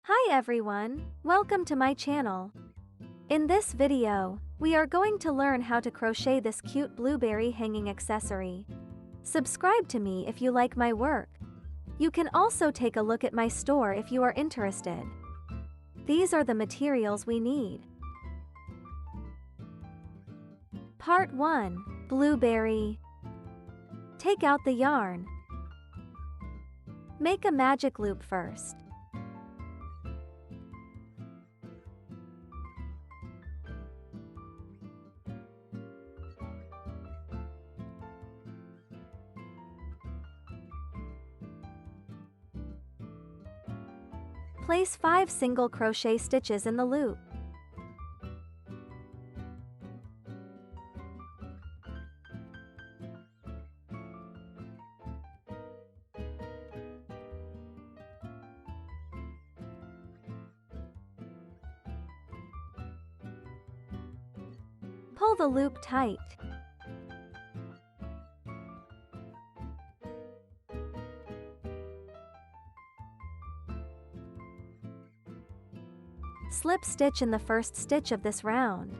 Hi everyone, welcome to my channel. In this video, we are going to learn how to crochet this cute blueberry hanging accessory. Subscribe to me if you like my work. You can also take a look at my store if you are interested. These are the materials we need. Part 1. Blueberry. Take out the yarn. Make a magic loop first. Place 5 single crochet stitches in the loop. Pull the loop tight. Slip stitch in the first stitch of this round.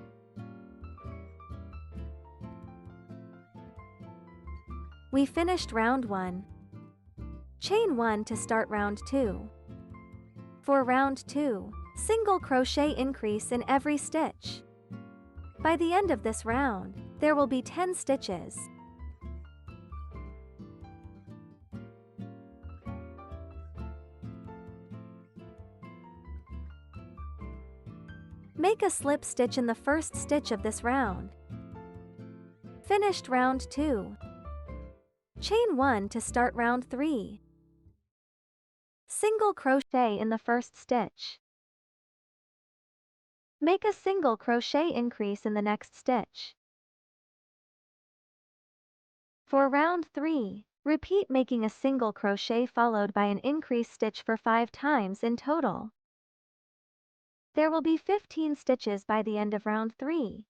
We finished round 1. Chain 1 to start round 2. For round 2, single crochet increase in every stitch. By the end of this round, there will be 10 stitches. Make a slip stitch in the first stitch of this round. Finished round 2. Chain 1 to start round 3. Single crochet in the first stitch. Make a single crochet increase in the next stitch. For round 3, repeat making a single crochet followed by an increase stitch for 5 times in total. There will be 15 stitches by the end of round 3.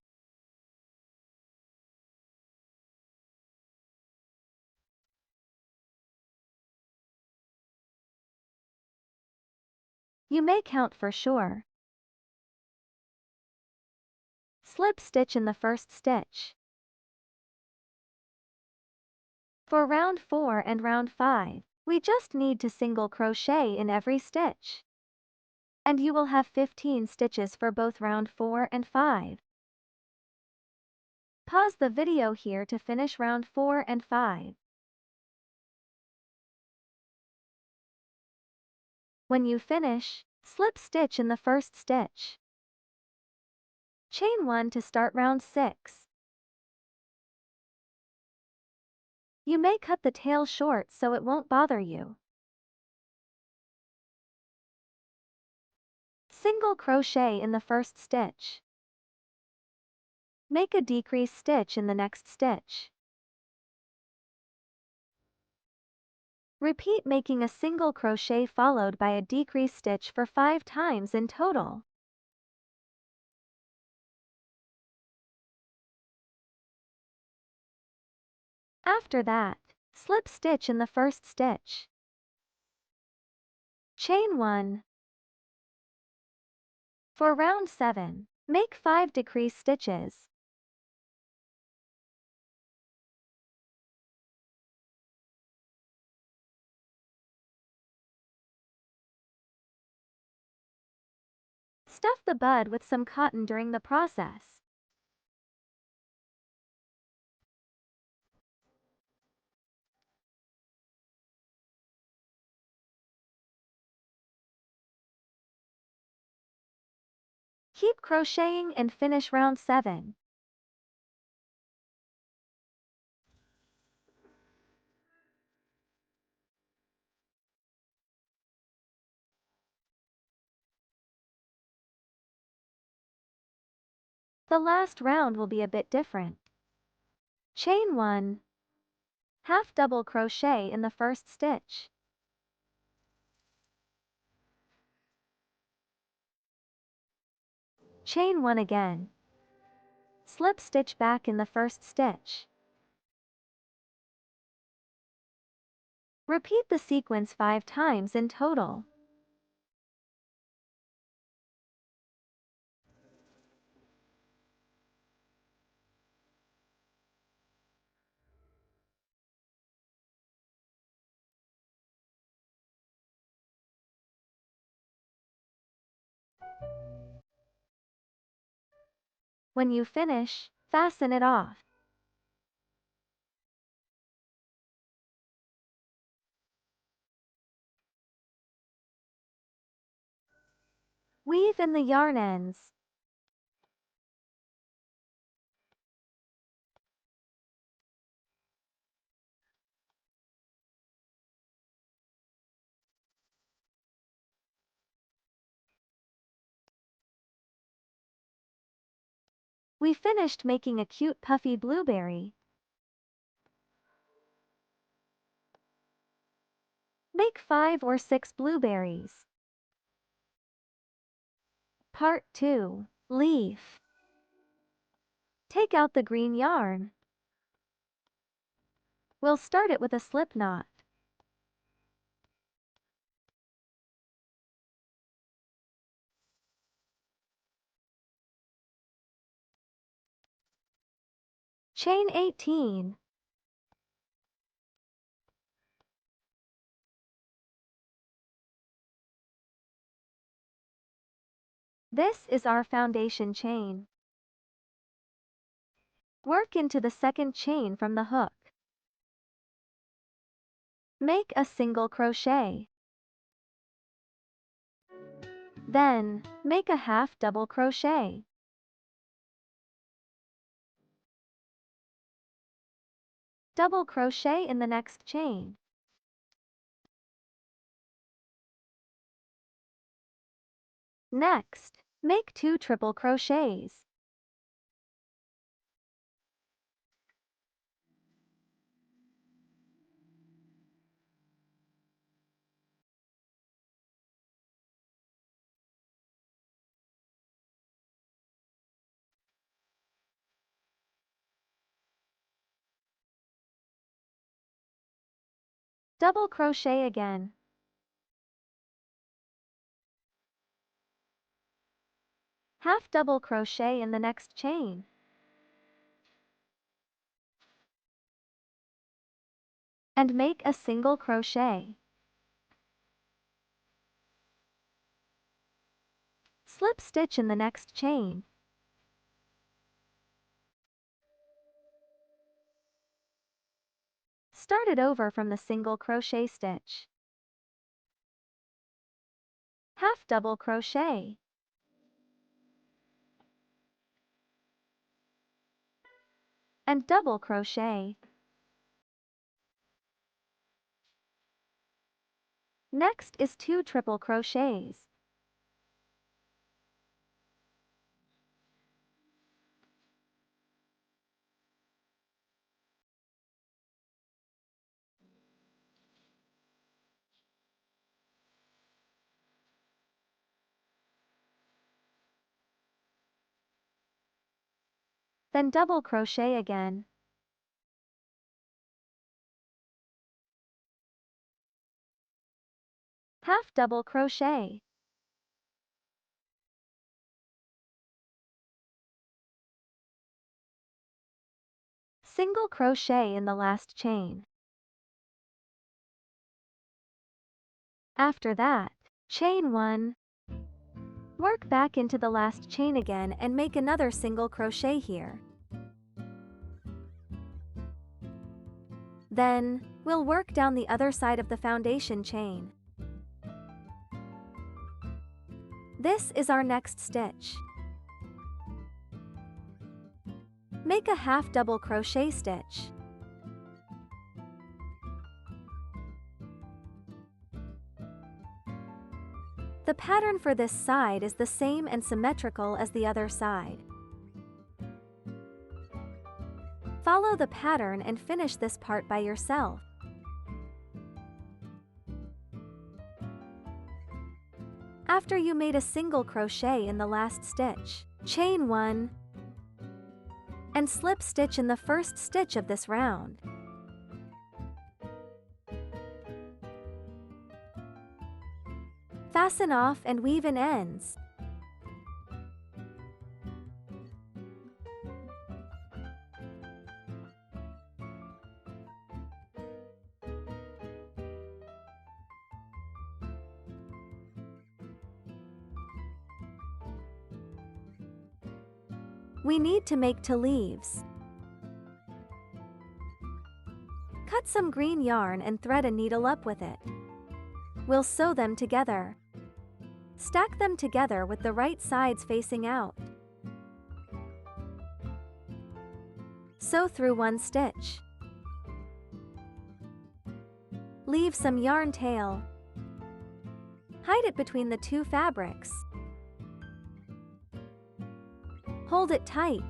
You may count for sure. Slip stitch in the first stitch. For round 4 and round 5, we just need to single crochet in every stitch. And you will have 15 stitches for both round 4 and 5. Pause the video here to finish round 4 and 5. When you finish, slip stitch in the first stitch. Chain 1 to start round 6. You may cut the tail short so it won't bother you. Single crochet in the first stitch. Make a decrease stitch in the next stitch. Repeat making a single crochet followed by a decrease stitch for 5 times in total. After that, slip stitch in the first stitch. Chain 1. For round 7, make 5 decrease stitches. Stuff the bud with some cotton during the process. Keep crocheting and finish round 7. The last round will be a bit different. Chain 1. Half double crochet in the first stitch. Chain 1 again. Slip stitch back in the first stitch. Repeat the sequence 5 times in total. When you finish, fasten it off. Weave in the yarn ends. We finished making a cute puffy blueberry. Make 5 or 6 blueberries. Part 2. Leaf. Take out the green yarn. We'll start it with a slip knot. Chain 18. This is our foundation chain. Work into the second chain from the hook. Make a single crochet. Then, make a half double crochet. Double crochet in the next chain. Next, make 2 triple crochets. Double crochet again. Half double crochet in the next chain. And make a single crochet. Slip stitch in the next chain. Start it over from the single crochet stitch. Half double crochet. And double crochet. Next is 2 triple crochets. Then double crochet again. Half double crochet. Single crochet in the last chain. After that, chain 1. Work back into the last chain again and make another single crochet here. Then, we'll work down the other side of the foundation chain. This is our next stitch. Make a half double crochet stitch. The pattern for this side is the same and symmetrical as the other side. Follow the pattern and finish this part by yourself. After you made a single crochet in the last stitch, chain 1 and slip stitch in the first stitch of this round. Fasten off and weave in ends. We need to make 2 leaves. Cut some green yarn and thread a needle up with it. We'll sew them together. Stack them together with the right sides facing out. Sew through 1 stitch. Leave some yarn tail. Hide it between the 2 fabrics. Hold it tight.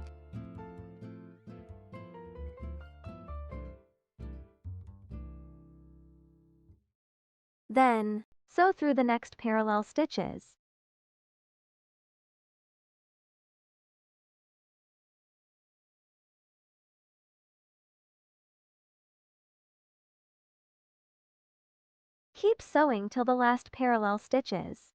Then, sew through the next parallel stitches. Keep sewing till the last parallel stitches.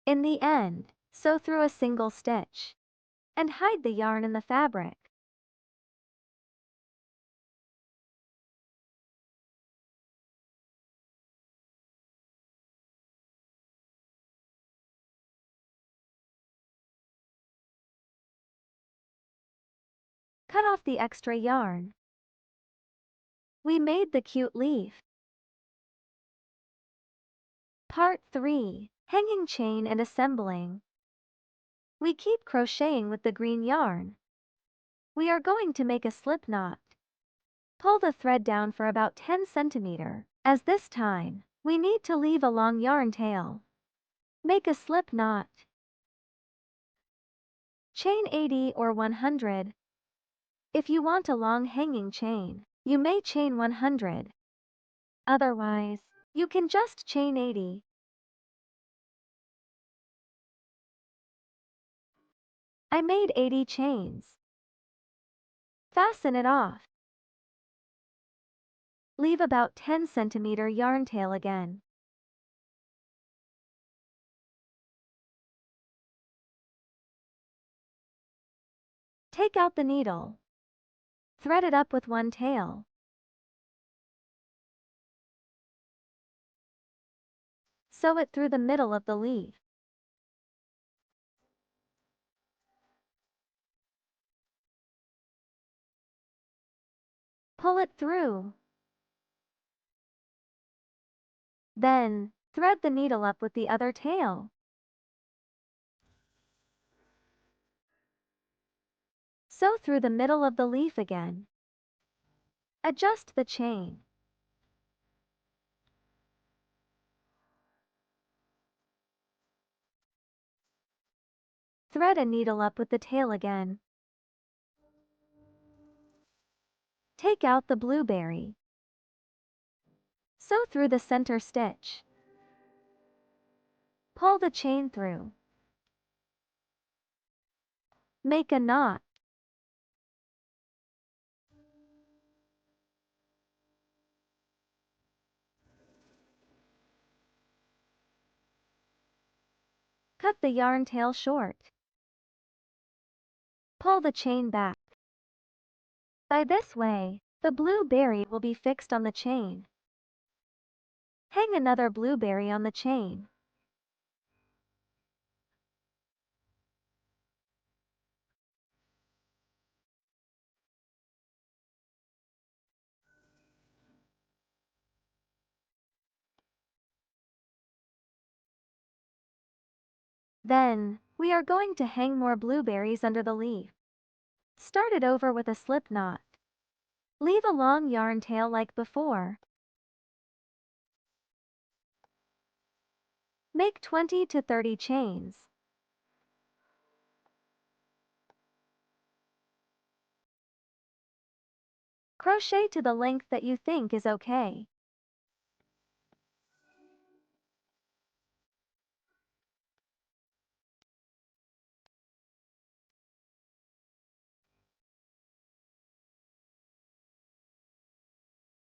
In the end, sew through a single stitch and hide the yarn in the fabric. Cut off the extra yarn. We made the cute leaf. Part 3. Hanging chain and assembling. We keep crocheting with the green yarn. We are going to make a slip knot. Pull the thread down for about 10 cm, as this time, we need to leave a long yarn tail. Make a slip knot. Chain 80 or 100. If you want a long hanging chain, you may chain 100. Otherwise, you can just chain 80. I made 80 chains. Fasten it off. Leave about 10 cm yarn tail again. Take out the needle. Thread it up with 1 tail. Sew it through the middle of the leaf. Pull it through. Then, thread the needle up with the other tail. Sew through the middle of the leaf again. Adjust the chain. Thread a needle up with the tail again. Take out the blueberry. Sew through the center stitch. Pull the chain through. Make a knot. Cut the yarn tail short. Pull the chain back. By this way, the blueberry will be fixed on the chain. Hang another blueberry on the chain. Then, we are going to hang more blueberries under the leaf. Start it over with a slip knot. Leave a long yarn tail like before. Make 20 to 30 chains. Crochet to the length that you think is okay.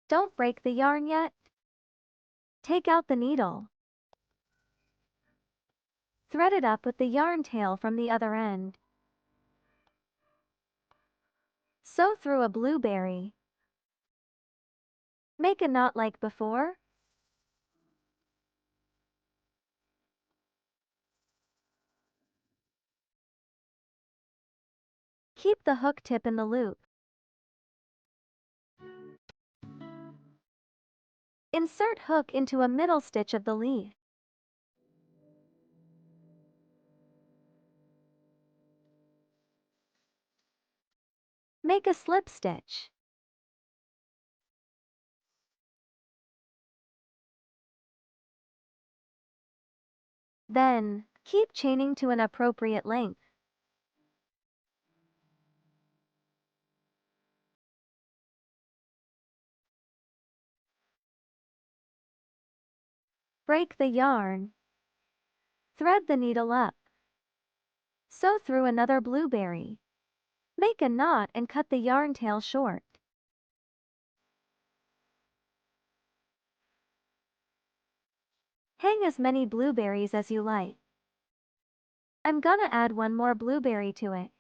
Don't break the yarn yet. Take out the needle. Thread it up with the yarn tail from the other end. Sew through a blueberry. Make a knot like before. Keep the hook tip in the loop. Insert hook into a middle stitch of the leaf. Make a slip stitch. Then, keep chaining to an appropriate length. Break the yarn. Thread the needle up. Sew through another blueberry. Make a knot and cut the yarn tail short. Hang as many blueberries as you like. I'm gonna add one more blueberry to it.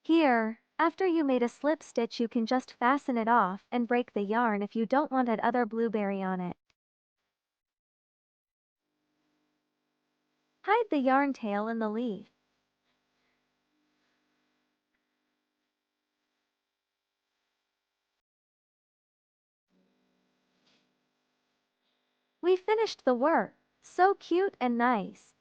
Here, after you made a slip stitch, you can just fasten it off and break the yarn if you don't want that other blueberry on it. Hide the yarn tail in the leaf. We finished the work. So cute and nice.